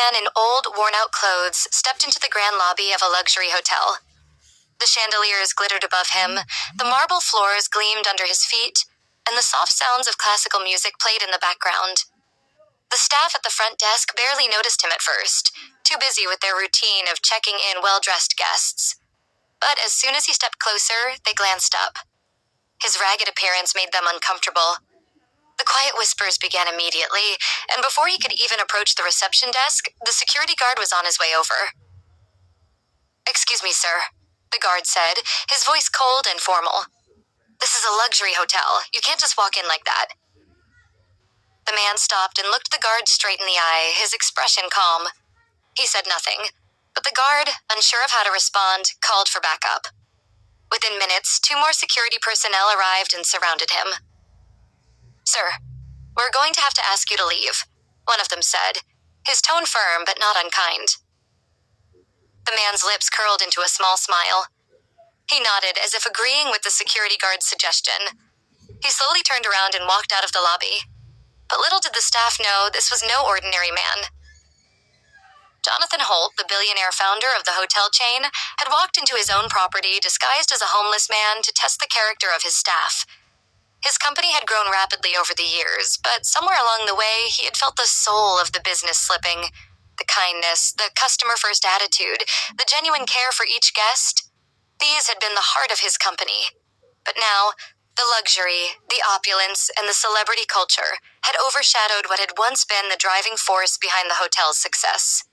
man in old, worn-out clothes stepped into the grand lobby of a luxury hotel. The chandeliers glittered above him, the marble floors gleamed under his feet, and the soft sounds of classical music played in the background. The staff at the front desk barely noticed him at first, too busy with their routine of checking in well-dressed guests. But as soon as he stepped closer, they glanced up. His ragged appearance made them uncomfortable. The quiet whispers began immediately, and before he could even approach the reception desk, the security guard was on his way over. "Excuse me, sir," the guard said, his voice cold and formal. "This is a luxury hotel. You can't just walk in like that." The man stopped and looked the guard straight in the eye, his expression calm. He said nothing, but the guard, unsure of how to respond, called for backup. Within minutes, 2 more security personnel arrived and surrounded him. "Sir, we're going to have to ask you to leave," one of them said, his tone firm but not unkind. The man's lips curled into a small smile. He nodded as if agreeing with the security guard's suggestion. He slowly turned around and walked out of the lobby. But little did the staff know this was no ordinary man. Jonathan Holt, the billionaire founder of the hotel chain, had walked into his own property disguised as a homeless man to test the character of his staff. His company had grown rapidly over the years, but somewhere along the way, he had felt the soul of the business slipping. The kindness, the customer-first attitude, the genuine care for each guest. These had been the heart of his company. But now, the luxury, the opulence, and the celebrity culture had overshadowed what had once been the driving force behind the hotel's success.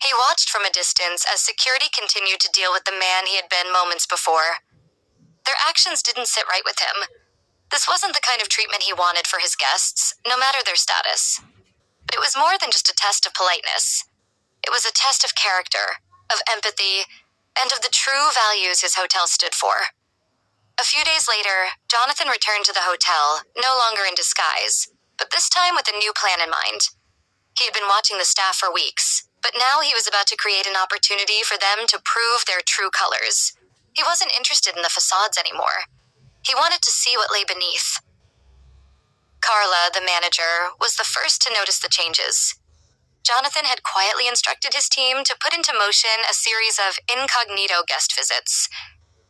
He watched from a distance as security continued to deal with the man he had been moments before. Their actions didn't sit right with him. This wasn't the kind of treatment he wanted for his guests, no matter their status. But it was more than just a test of politeness. It was a test of character, of empathy, and of the true values his hotel stood for. A few days later, Jonathan returned to the hotel, no longer in disguise, but this time with a new plan in mind. He had been watching the staff for weeks, but now he was about to create an opportunity for them to prove their true colors. He wasn't interested in the facades anymore. He wanted to see what lay beneath. Carla, the manager, was the first to notice the changes. Jonathan had quietly instructed his team to put into motion a series of incognito guest visits.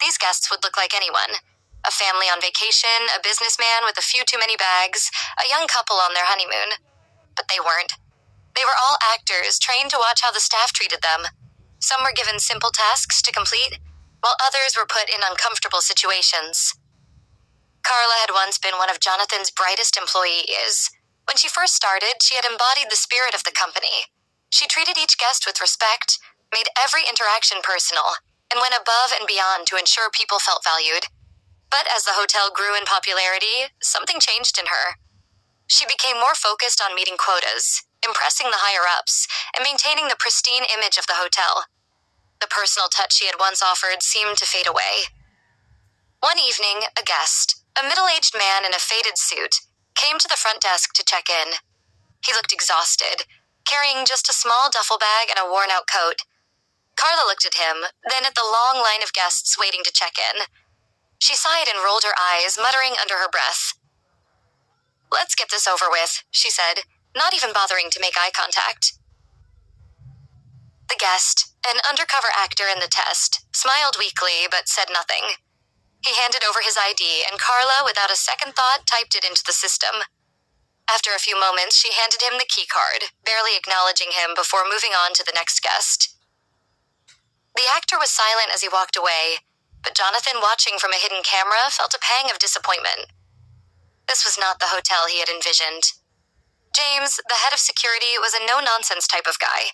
These guests would look like anyone. A family on vacation, a businessman with a few too many bags, a young couple on their honeymoon. But they weren't. They were all actors trained to watch how the staff treated them. Some were given simple tasks to complete, while others were put in uncomfortable situations. Carla had once been one of Jonathan's brightest employees. When she first started, she had embodied the spirit of the company. She treated each guest with respect, made every interaction personal, and went above and beyond to ensure people felt valued. But as the hotel grew in popularity, something changed in her. She became more focused on meeting quotas, impressing the higher-ups, and maintaining the pristine image of the hotel. The personal touch she had once offered seemed to fade away. One evening, a guest, a middle-aged man in a faded suit, came to the front desk to check in. He looked exhausted, carrying just a small duffel bag and a worn-out coat. Carla looked at him, then at the long line of guests waiting to check in. She sighed and rolled her eyes, muttering under her breath. "Let's get this over with," she said, not even bothering to make eye contact. The guest, an undercover actor in the test, smiled weakly but said nothing. He handed over his ID, and Carla, without a second thought, typed it into the system. After a few moments, she handed him the key card, barely acknowledging him before moving on to the next guest. The actor was silent as he walked away, but Jonathan, watching from a hidden camera, felt a pang of disappointment. This was not the hotel he had envisioned. James, the head of security, was a no-nonsense type of guy.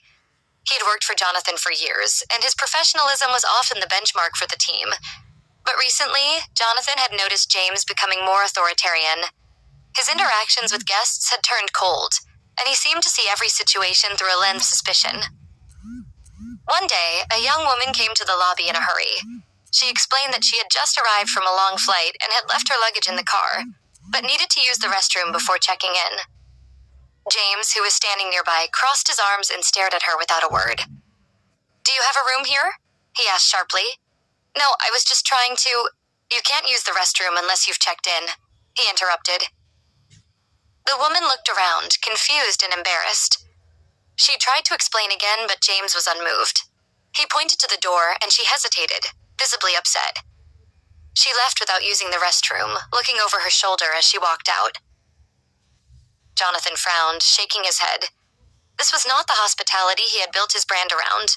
He had worked for Jonathan for years, and his professionalism was often the benchmark for the team. But recently, Jonathan had noticed James becoming more authoritarian. His interactions with guests had turned cold, and he seemed to see every situation through a lens of suspicion. One day, a young woman came to the lobby in a hurry. She explained that she had just arrived from a long flight and had left her luggage in the car, but needed to use the restroom before checking in. James, who was standing nearby, crossed his arms and stared at her without a word. "Do you have a room here?" he asked sharply. "No, I was just trying to—" "You can't use the restroom unless you've checked in," he interrupted. The woman looked around, confused and embarrassed. She tried to explain again, but James was unmoved. He pointed to the door, and she hesitated, visibly upset. She left without using the restroom, looking over her shoulder as she walked out. Jonathan frowned, shaking his head. This was not the hospitality he had built his brand around.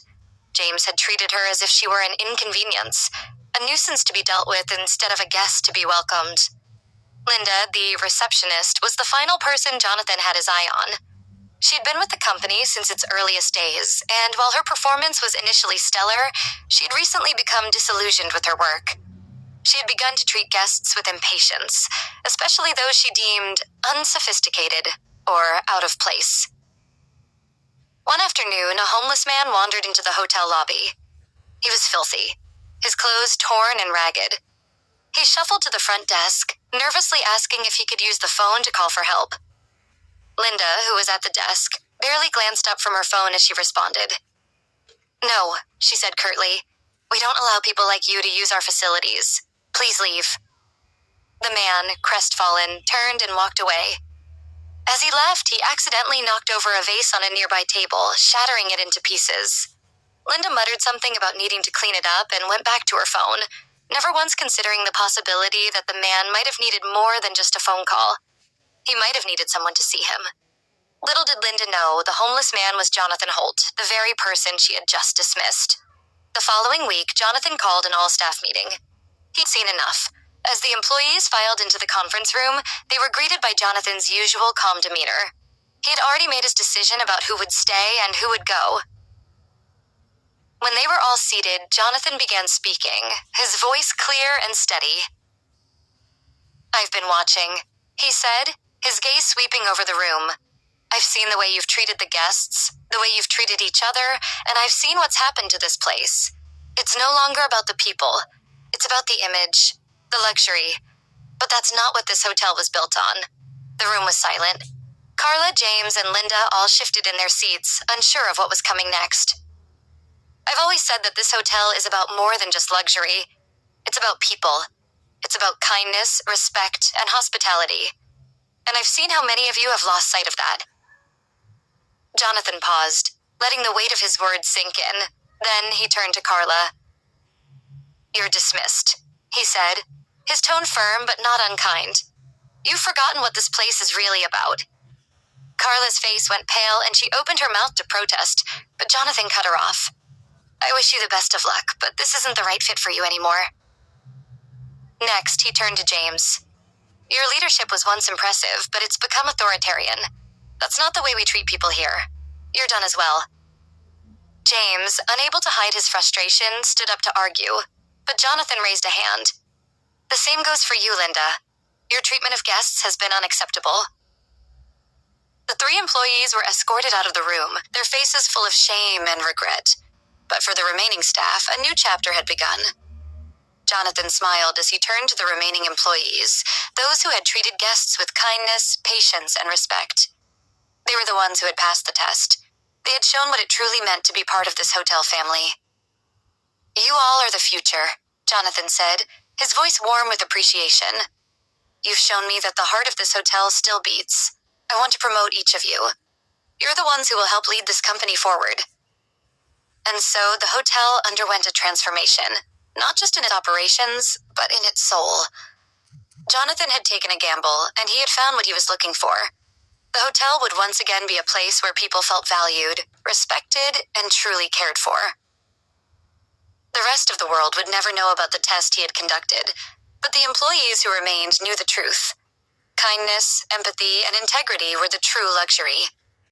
James had treated her as if she were an inconvenience, a nuisance to be dealt with instead of a guest to be welcomed. Linda, the receptionist, was the final person Jonathan had his eye on. She had been with the company since its earliest days, and while her performance was initially stellar, she had recently become disillusioned with her work. She had begun to treat guests with impatience, especially those she deemed unsophisticated or out of place. One afternoon, a homeless man wandered into the hotel lobby. He was filthy, his clothes torn and ragged. He shuffled to the front desk, nervously asking if he could use the phone to call for help. Linda, who was at the desk, barely glanced up from her phone as she responded. "No," she said curtly. "We don't allow people like you to use our facilities. Please leave." The man, crestfallen, turned and walked away. As he left, he accidentally knocked over a vase on a nearby table, shattering it into pieces. Linda muttered something about needing to clean it up and went back to her phone, never once considering the possibility that the man might have needed more than just a phone call. He might have needed someone to see him. Little did Linda know, the homeless man was Jonathan Holt, the very person she had just dismissed. The following week, Jonathan called an all-staff meeting. He'd seen enough. As the employees filed into the conference room, they were greeted by Jonathan's usual calm demeanor. He had already made his decision about who would stay and who would go. When they were all seated, Jonathan began speaking, his voice clear and steady. "I've been watching," he said, his gaze sweeping over the room. "I've seen the way you've treated the guests, the way you've treated each other, and I've seen what's happened to this place. It's no longer about the people. It's about the image, the luxury. But that's not what this hotel was built on." The room was silent. Carla, James, and Linda all shifted in their seats, unsure of what was coming next. "I've always said that this hotel is about more than just luxury. It's about people. It's about kindness, respect, and hospitality. And I've seen how many of you have lost sight of that." Jonathan paused, letting the weight of his words sink in. Then he turned to Carla. "You're dismissed," he said, his tone firm but not unkind. "You've forgotten what this place is really about." Carla's face went pale and she opened her mouth to protest, but Jonathan cut her off. "I wish you the best of luck, but this isn't the right fit for you anymore." Next, he turned to James. "Your leadership was once impressive, but it's become authoritarian. That's not the way we treat people here. You're done as well." James, unable to hide his frustration, stood up to argue, but Jonathan raised a hand. "The same goes for you, Linda. Your treatment of guests has been unacceptable." The three employees were escorted out of the room, their faces full of shame and regret. But for the remaining staff, a new chapter had begun. Jonathan smiled as he turned to the remaining employees, those who had treated guests with kindness, patience, and respect. They were the ones who had passed the test. They had shown what it truly meant to be part of this hotel family. "You all are the future," Jonathan said, his voice warm with appreciation. "You've shown me that the heart of this hotel still beats. I want to promote each of you. You're the ones who will help lead this company forward." And so the hotel underwent a transformation, not just in its operations, but in its soul. Jonathan had taken a gamble, and he had found what he was looking for. The hotel would once again be a place where people felt valued, respected, and truly cared for. The rest of the world would never know about the test he had conducted, but the employees who remained knew the truth. Kindness, empathy, and integrity were the true luxury.